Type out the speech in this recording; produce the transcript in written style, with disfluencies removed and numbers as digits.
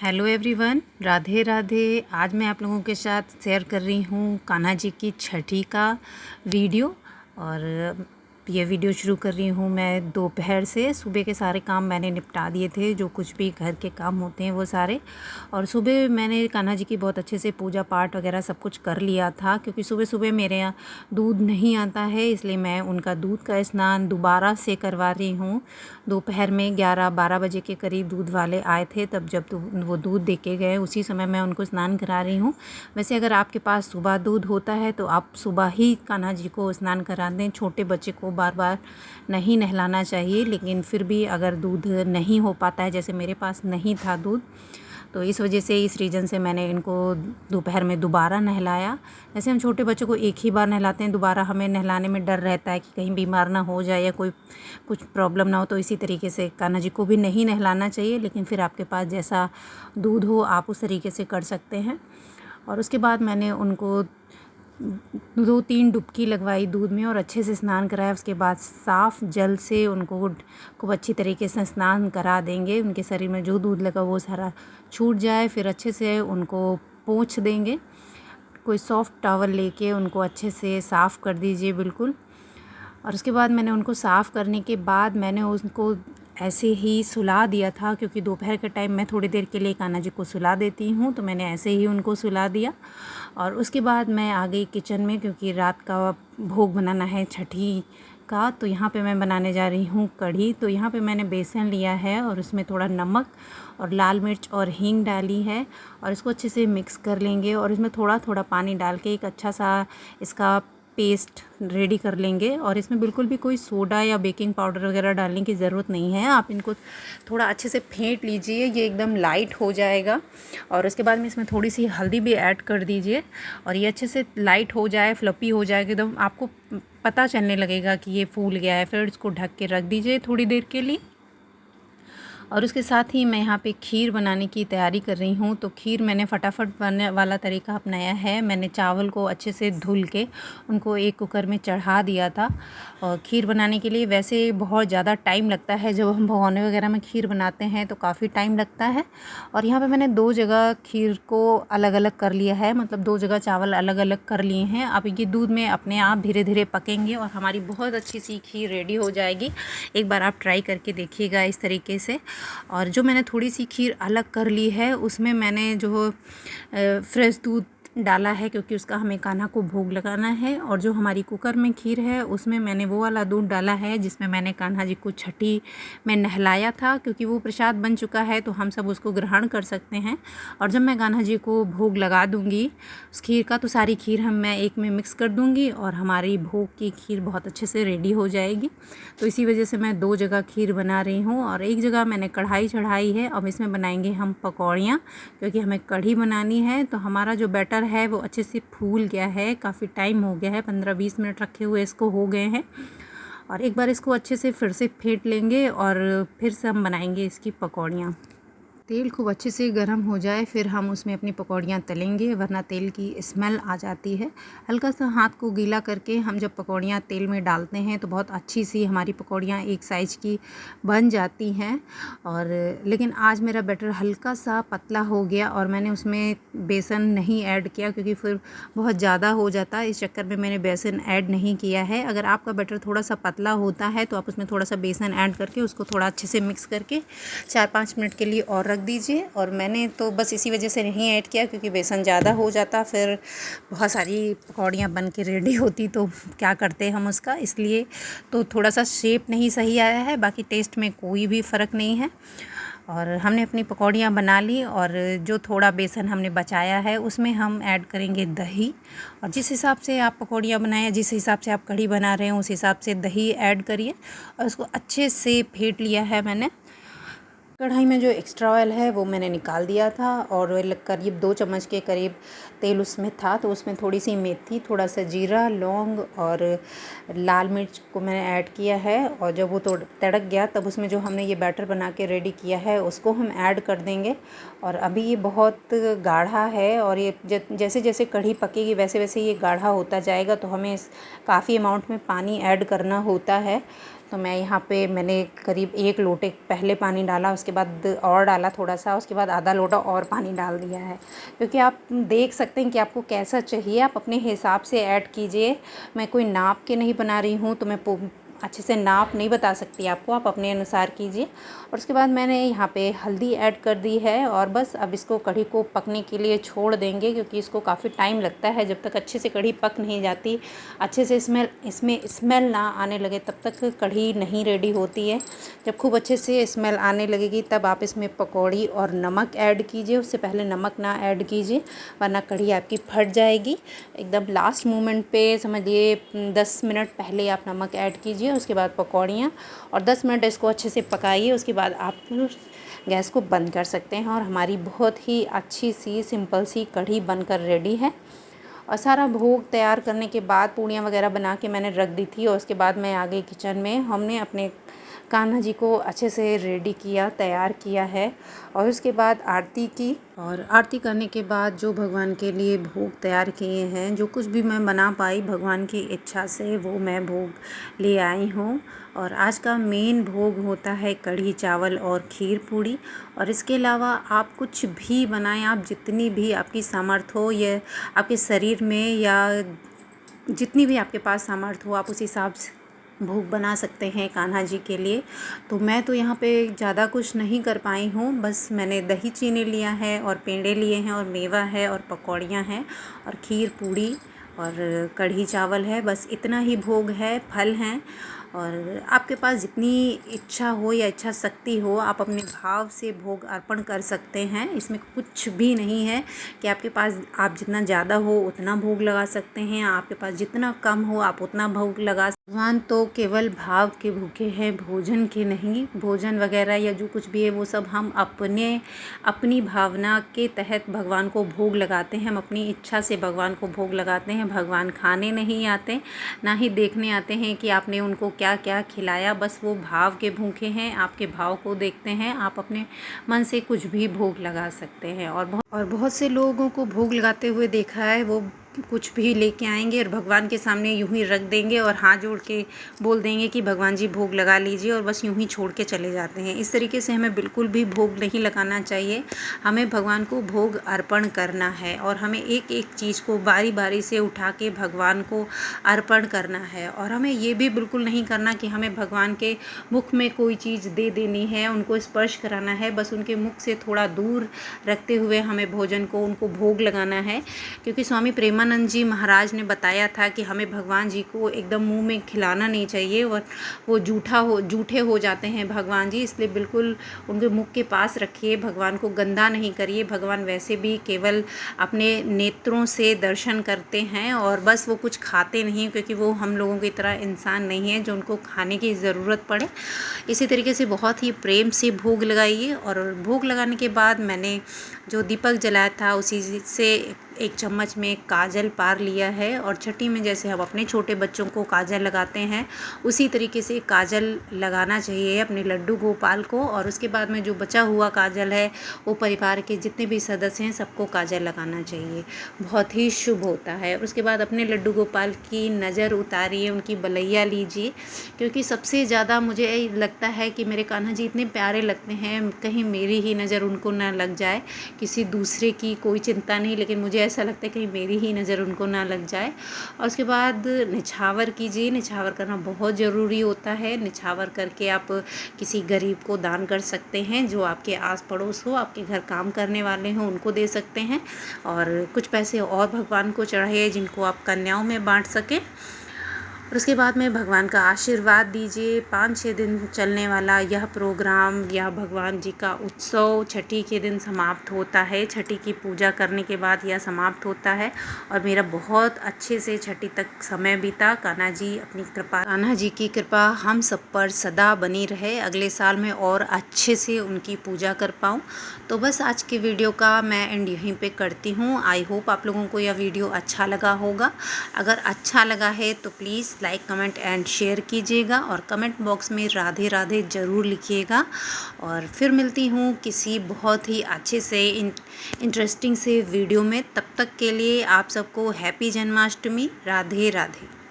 Hello everyone, Radhe Radhe. आज मैं आप लोगों के साथ शेयर कर रही हूँ कान्हा जी की छठी का वीडियो। और ये वीडियो शुरू कर रही हूँ मैं दोपहर से। सुबह के सारे काम मैंने निपटा दिए थे, जो कुछ भी घर के काम होते हैं वो सारे। और सुबह मैंने कान्हा जी की बहुत अच्छे से पूजा पाठ वगैरह सब कुछ कर लिया था, क्योंकि सुबह सुबह मेरे यहाँ दूध नहीं आता है, इसलिए मैं उनका दूध का स्नान दोबारा से करवा रही हूँ। दोपहर में 11-12 बजे के करीब दूध वाले आए थे, तब जब वो दूध दे के गए उसी समय मैं उनको स्नान करा रही हूँ। वैसे अगर आपके पास सुबह दूध होता है तो आप सुबह ही कान्हा जी को स्नान करा दें। छोटे बच्चे को बार बार नहीं नहलाना चाहिए, लेकिन फिर भी अगर दूध नहीं हो पाता है, जैसे मेरे पास नहीं था दूध, तो इस वजह से, इस रीज़न से मैंने इनको दोपहर में दोबारा नहलाया। जैसे हम छोटे बच्चों को एक ही बार नहलाते हैं, दोबारा हमें नहलाने में डर रहता है कि कहीं बीमार ना हो जाए या कोई कुछ प्रॉब्लम ना हो, तो इसी तरीके से कान्हा जी को भी नहीं नहलाना चाहिए। लेकिन फिर आपके पास जैसा दूध हो आप उस तरीके से कर सकते हैं। और उसके बाद मैंने उनको 2-3 डुबकी लगवाई दूध में और अच्छे से स्नान कराया। उसके बाद साफ़ जल से उनको खूब अच्छी तरीके से स्नान करा देंगे। उनके शरीर में जो दूध लगा वो सारा छूट जाए। फिर अच्छे से उनको पोंछ देंगे। कोई सॉफ्ट टॉवल लेके उनको अच्छे से साफ़ कर दीजिए बिल्कुल। और उसके बाद मैंने उनको साफ़ करने के बाद मैंने उनको ऐसे ही सुला दिया था, क्योंकि दोपहर के टाइम मैं थोड़ी देर के लिए कान्हा जी को सुला देती हूँ, तो मैंने ऐसे ही उनको सुला दिया। और उसके बाद मैं आ गई किचन में, क्योंकि रात का भोग बनाना है छठी का। तो यहाँ पे मैं बनाने जा रही हूँ कढ़ी। तो यहाँ पे मैंने बेसन लिया है और उसमें थोड़ा नमक और लाल मिर्च और हींग डाली है, और इसको अच्छे से मिक्स कर लेंगे। और इसमें थोड़ा थोड़ा पानी डाल के एक अच्छा सा इसका पेस्ट रेडी कर लेंगे। और इसमें बिल्कुल भी कोई सोडा या बेकिंग पाउडर वगैरह डालने की ज़रूरत नहीं है। आप इनको थोड़ा अच्छे से फेंट लीजिए, ये एकदम लाइट हो जाएगा। और उसके बाद में इसमें थोड़ी सी हल्दी भी ऐड कर दीजिए, और ये अच्छे से लाइट हो जाए, फ्लफ़ी हो जाएगा एकदम, आपको पता चलने लगेगा कि ये फूल गया है। फिर इसको ढक के रख दीजिए थोड़ी देर के लिए। और उसके साथ ही मैं यहाँ पे खीर बनाने की तैयारी कर रही हूँ। तो खीर मैंने फटाफट बनने वाला तरीका अपनाया है। मैंने चावल को अच्छे से धुल के उनको एक कुकर में चढ़ा दिया था। और खीर बनाने के लिए वैसे बहुत ज़्यादा टाइम लगता है, जब हम भगोने वगैरह में खीर बनाते हैं तो काफ़ी टाइम लगता है। और यहाँ पर मैंने 2 जगह खीर को अलग अलग कर लिया है, मतलब 2 जगह चावल अलग अलग कर लिए हैं। अब ये दूध में अपने आप धीरे धीरे पकेंगे और हमारी बहुत अच्छी सी खीर रेडी हो जाएगी। एक बार आप ट्राई करके देखिएगा इस तरीके से। और जो मैंने थोड़ी सी खीर अलग कर ली है, उसमें मैंने जो फ्रेश दूध डाला है, क्योंकि उसका हमें कान्हा को भोग लगाना है। और जो हमारी कुकर में खीर है उसमें मैंने वो वाला दूध डाला है जिसमें मैंने कान्हा जी को छठी में नहलाया था, क्योंकि वो प्रसाद बन चुका है तो हम सब उसको ग्रहण कर सकते हैं। और जब मैं कान्हा जी को भोग लगा दूँगी उस खीर का, तो सारी खीर मैं एक में मिक्स कर दूँगी और हमारी भोग की खीर बहुत अच्छे से रेडी हो जाएगी। तो इसी वजह से मैं 2 जगह खीर बना रही हूँ, और एक जगह मैंने कढ़ाई चढ़ाई है। अब इसमें बनाएंगे हम पकौड़ियाँ, क्योंकि हमें कढ़ी बनानी है। तो हमारा जो बैटर है वो अच्छे से फूल गया है, काफ़ी टाइम हो गया है, 15-20 मिनट रखे हुए इसको हो गए हैं। और एक बार इसको अच्छे से फिर से फेंट लेंगे और फिर से हम बनाएंगे इसकी पकौड़ियाँ। तेल खूब अच्छे से गर्म हो जाए फिर हम उसमें अपनी पकौड़ियाँ तलेंगे, वरना तेल की स्मेल आ जाती है। हल्का सा हाथ को गीला करके हम जब पकौड़ियाँ तेल में डालते हैं तो बहुत अच्छी सी हमारी पकौड़ियाँ एक साइज़ की बन जाती हैं। और लेकिन आज मेरा बैटर हल्का सा पतला हो गया और मैंने उसमें बेसन नहीं ऐड किया, क्योंकि फिर बहुत ज़्यादा हो जाता है। इस चक्कर में मैंने बेसन ऐड नहीं किया है। अगर आपका बैटर थोड़ा सा पतला होता है तो आप उसमें थोड़ा सा बेसन ऐड करके उसको थोड़ा अच्छे से मिक्स करके 4-5 मिनट के लिए और रख दीजिए। और मैंने तो बस इसी वजह से नहीं ऐड किया, क्योंकि बेसन ज़्यादा हो जाता, फिर बहुत सारी पकौड़ियाँ बन के रेडी होती तो क्या करते हम उसका, इसलिए तो थोड़ा सा शेप नहीं सही आया है। बाकी टेस्ट में कोई भी फ़र्क नहीं है। और हमने अपनी पकौड़ियाँ बना ली, और जो थोड़ा बेसन हमने बचाया है उसमें हम ऐड करेंगे दही। और जिस हिसाब से आप पकौड़ियाँ बनाएं, जिस हिसाब से आप कढ़ी बना रहे हैं उस हिसाब से दही ऐड करिए। और उसको अच्छे से फेंट लिया है मैंने। कढ़ाई में जो एक्स्ट्रा ऑयल है वो मैंने निकाल दिया था, और करीब 2 चम्मच के करीब तेल उसमें था। तो उसमें थोड़ी सी मेथी, थोड़ा सा जीरा, लौंग और लाल मिर्च को मैंने ऐड किया है। और जब वो तड़क गया तब उसमें जो हमने ये बैटर बना के रेडी किया है उसको हम ऐड कर देंगे। और अभी ये बहुत गाढ़ा है और ये जैसे जैसे कढ़ी पकेगी वैसे वैसे ये गाढ़ा होता जाएगा, तो हमें काफ़ी अमाउंट में पानी ऐड करना होता है। तो मैं यहाँ पे मैंने करीब 1 लोटे पहले पानी डाला, उसके बाद और डाला थोड़ा सा, उसके बाद आधा लोटा और पानी डाल दिया है, क्योंकि आप देख सकते हैं कि आपको कैसा चाहिए, आप अपने हिसाब से ऐड कीजिए। मैं कोई नाप के नहीं बना रही हूँ, तो मैं अच्छे से नाप नहीं बता सकती आपको, आप अपने अनुसार कीजिए। और उसके बाद मैंने यहाँ पे हल्दी ऐड कर दी है और बस अब इसको कढ़ी को पकने के लिए छोड़ देंगे, क्योंकि इसको काफ़ी टाइम लगता है। जब तक अच्छे से कढ़ी पक नहीं जाती, अच्छे से इसमें स्मेल ना आने लगे, तब तक कढ़ी नहीं रेडी होती है। जब खूब अच्छे से स्मेल आने लगेगी तब आप इसमें पकौड़ी और नमक ऐड कीजिए। उससे पहले नमक ना ऐड कीजिए, वरना कढ़ी आपकी फट जाएगी। एकदम लास्ट मोमेंट पे समझिए 10 मिनट पहले आप नमक ऐड कीजिए, उसके बाद पकौड़ियाँ, और 10 मिनट इसको अच्छे से पकाइए। उसके बाद आप गैस को बंद कर सकते हैं और हमारी बहुत ही अच्छी सी सिंपल सी कढ़ी बनकर रेडी है। और सारा भोग तैयार करने के बाद पूड़ियाँ वगैरह बना के मैंने रख दी थी, और उसके बाद मैं आ गई किचन में। हमने अपने कान्हा जी को अच्छे से रेडी किया, तैयार किया है, और उसके बाद आरती की। और आरती करने के बाद जो भगवान के लिए भोग तैयार किए हैं, जो कुछ भी मैं बना पाई भगवान की इच्छा से, वो मैं भोग ले आई हूँ। और आज का मेन भोग होता है कढ़ी चावल और खीर पूड़ी। और इसके अलावा आप कुछ भी बनाएं, आप जितनी भी आपकी सामर्थ्य हो, ये आपके शरीर में या जितनी भी आपके पास सामर्थ्य हो, आप उस हिसाब से भोग बना सकते हैं कान्हा जी के लिए। तो मैं तो यहाँ पे ज़्यादा कुछ नहीं कर पाई हूँ, बस मैंने दही चीनी लिया है और पेड़े लिए हैं और मेवा है और पकौड़ियाँ हैं और खीर पूड़ी और कढ़ी चावल है, बस इतना ही भोग है। फल हैं, और आपके पास जितनी इच्छा हो या इच्छा शक्ति हो, आप अपने भाव से भोग अर्पण कर सकते हैं। इसमें कुछ भी नहीं है कि आपके पास आप जितना ज़्यादा हो उतना भोग लगा सकते हैं, आपके पास जितना कम हो आप उतना भोग लगा। भगवान तो केवल भाव के भूखे हैं, भोजन के नहीं। भोजन वगैरह या जो कुछ भी है वो सब हम अपनी भावना के तहत भगवान को भोग लगाते हैं, हम अपनी इच्छा से भगवान को भोग लगाते हैं। भगवान खाने नहीं आते, ना ही देखने आते हैं कि आपने उनको क्या क्या खिलाया, बस वो भाव के भूखे हैं, आपके भाव को देखते हैं। आप अपने मन से कुछ भी भोग लगा सकते हैं। और बहुत से लोगों को भोग लगाते हुए देखा है, वो कुछ भी लेके आएंगे और भगवान के सामने यूं ही रख देंगे और हाथ जोड़ के बोल देंगे कि भगवान जी भोग लगा लीजिए, और बस यूं ही छोड़ के चले जाते हैं। इस तरीके से हमें बिल्कुल भी भोग नहीं लगाना चाहिए। हमें भगवान को भोग अर्पण करना है, और हमें एक एक चीज़ को बारी बारी से उठा के भगवान को अर्पण करना है। और हमें ये भी बिल्कुल नहीं करना कि हमें भगवान के मुख में कोई चीज़ दे देनी है, उनको स्पर्श कराना है, बस उनके मुख से थोड़ा दूर रखते हुए हमें भोजन को उनको भोग लगाना है। क्योंकि स्वामी प्रेमानंद जी महाराज ने बताया था कि हमें भगवान जी को एकदम मुंह में खिलाना नहीं चाहिए, और वो जूठे हो जाते हैं भगवान जी, इसलिए बिल्कुल उनके मुख के पास रखिए, भगवान को गंदा नहीं करिए। भगवान वैसे भी केवल अपने नेत्रों से दर्शन करते हैं, और बस वो कुछ खाते नहीं, क्योंकि वो हम लोगों की तरह इंसान नहीं है जो उनको खाने की ज़रूरत पड़े। इसी तरीके से बहुत ही प्रेम से भोग लगाइए। और भोग लगाने के बाद मैंने जो दीपक जलाया था उसी से 1 चम्मच में काजल पार लिया है, और छठी में जैसे हम अपने छोटे बच्चों को काजल लगाते हैं, उसी तरीके से काजल लगाना चाहिए अपने लड्डू गोपाल को। और उसके बाद में जो बचा हुआ काजल है वो परिवार के जितने भी सदस्य हैं सबको काजल लगाना चाहिए, बहुत ही शुभ होता है। उसके बाद अपने लड्डू गोपाल की नज़र उतारिए, उनकी बलैया लीजिए, क्योंकि सबसे ज़्यादा मुझे लगता है कि मेरे कान्हा जी इतने प्यारे लगते हैं, कहीं मेरी ही नज़र उनको ना लग जाए। किसी दूसरे की कोई चिंता नहीं, लेकिन मुझे ऐसा लगता है कहीं मेरी ही नज़र उनको ना लग जाए। और उसके बाद निछावर कीजिए, निछावर करना बहुत ज़रूरी होता है। निछावर करके आप किसी गरीब को दान कर सकते हैं, जो आपके आस पड़ोस हो, आपके घर काम करने वाले हों, उनको दे सकते हैं। और कुछ पैसे और भगवान को चढ़ाइए जिनको आप कन्याओं में बांट सकें। और उसके बाद में भगवान का आशीर्वाद दीजिए। 5-6 दिन चलने वाला यह प्रोग्राम या भगवान जी का उत्सव छठी के दिन समाप्त होता है। छठी की पूजा करने के बाद यह समाप्त होता है, और मेरा बहुत अच्छे से छठी तक समय बीता। कान्हा जी की कृपा हम सब पर सदा बनी रहे, अगले साल में और अच्छे से उनकी पूजा कर पाऊँ। तो बस आज की वीडियो का मैं एंड यहीं पे करती हूँ। आई होप आप लोगों को यह वीडियो अच्छा लगा होगा। अगर अच्छा लगा है तो please like comment and share कीजिएगा और कमेंट बॉक्स में राधे राधे ज़रूर लिखिएगा। और फिर मिलती हूँ किसी बहुत ही अच्छे से इंटरेस्टिंग से वीडियो में। तब तक के लिए आप सबको हैप्पी जन्माष्टमी। राधे राधे।